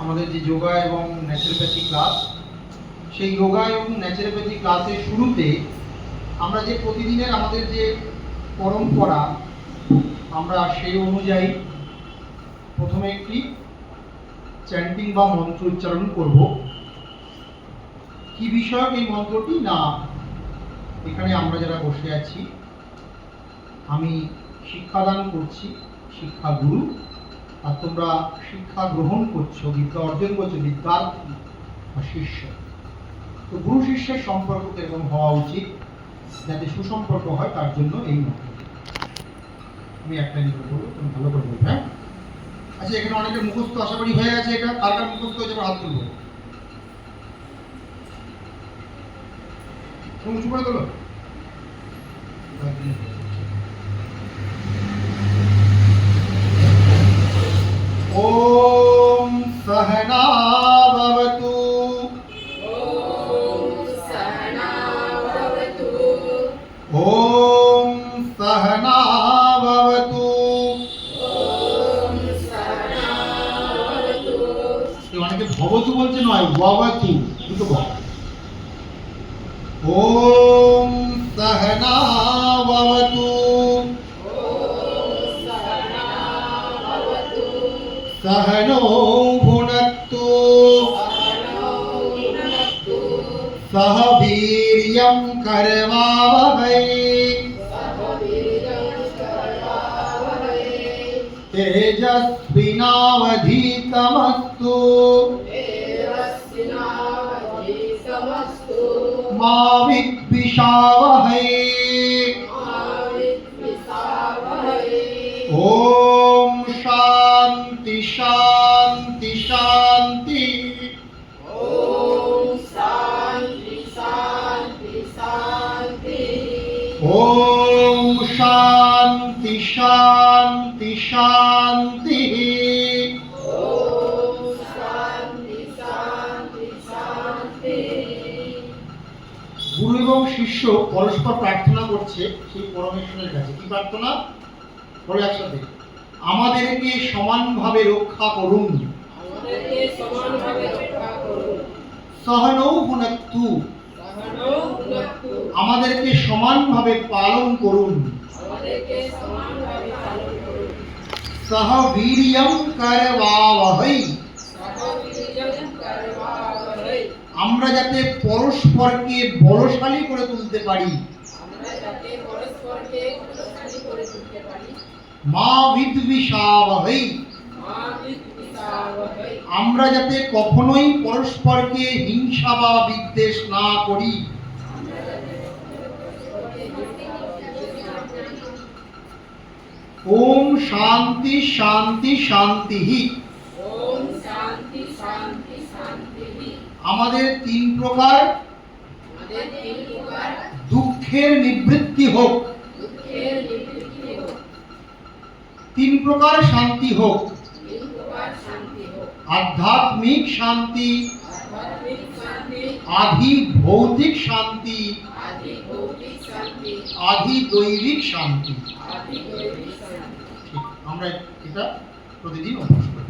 আমাদের যে যোগা এবং ন্যাচুরোপ্যাথি ক্লাস, সেই যোগা এবং ন্যাচুরোপ্যাথি ক্লাসের শুরুতে আমরা যে প্রতিদিনের আমাদের যে পরম্পরা, আমরা সেই অনুযায়ী প্রথমে একটি চ্যান্টিং বা মন্ত্র উচ্চারণ করব। কি বিষয়ক এই মন্ত্রটি? না, এখানে আমরা যারা বসে আছি, আমি শিক্ষাদান করছি, শিক্ষাগুরু, আর তোমরা শিক্ষা গ্রহণ করছো, বিদ্যা অর্জন করছো, বিদ্যার্থী বা শিষ্য। তো গুরু শিষ্যের সম্পর্ক এরকম হওয়া উচিত, যাতে সুসম্পর্ক হয়, তার জন্য এই মন্ত্র। আমি একটা নিয়ে বলবো, তুমি ভালো করে বলবে। হ্যাঁ, আচ্ছা, এখানে অনেকের মুখস্থ আশা করি হয়ে গেছে। এটা কার কার মুখস্থ হয়েছে? হাত তুলবো। তুমি উঁচু করে তোলো। ওম सहना भवतु। ओम सहना भवतु। অনেকে ভবতু বলছে, নয় ভবতু, দুটো বল। ওম सहना भवतु। सहनो भुनक्तु। सह वीर्यं करवावहै। तेजस्विनावधीतमस्तु। मा विद्विषावहै। ओम शांति शांति शांति। ओम शांति शांति शांति। ओम शांति शांति शांति। ओम शांति शांति शांति। গুরু এবং শিষ্য পরস্পর প্রার্থনা করছে সেই পরমেশ্বরের কাছে। কি প্রার্থনা? বলো একসাথে, আমাদেরকে সমানভাবে রক্ষা করুন। আমাদেরকে সমানভাবে রক্ষা করুন। সহনৌ ভুনক্তু। সহনৌ ভুনক্তু। আমাদেরকে সমানভাবে পালন করুন। আমাদেরকে সমানভাবে পালন করুন। সহ বীর্যং করবাবহৈ। সহ বীর্যং করবাবহৈ। আমরা যাতে পরস্পরকে বলশালী করে তুলতে পারি। আমরা যাতে পরস্পরকে বলশালী করে তুলতে পারি। মা বিদ্বিষাবহৈ। মা বিদ্বিষাবহৈ। আমরা যাতে কখনোই পরস্পরকে হিংসা বা বিদ্বেষ না করি। ওম শান্তি শান্তি শান্তি। ওম শান্তি শান্তি শান্তি। আমাদের তিন প্রকার আমাদের তিন প্রকার দুঃখের নিবৃত্তি হোক। দুঃখের নিবৃত্তি হোক। তিন প্রকার শান্তি হোক। তিন প্রকার শান্তি হোক। আধ্যাত্মিক শান্তি, আধ্যাত্মিক শান্তি, আধি ভৌতিক শান্তি, আদি ভৌতিক শান্তি, আধি দৈবিক শান্তি। আদি দৈবিক শান্তি। ঠিক, আমরা এটা প্রতিদিন অভ্যাস করি।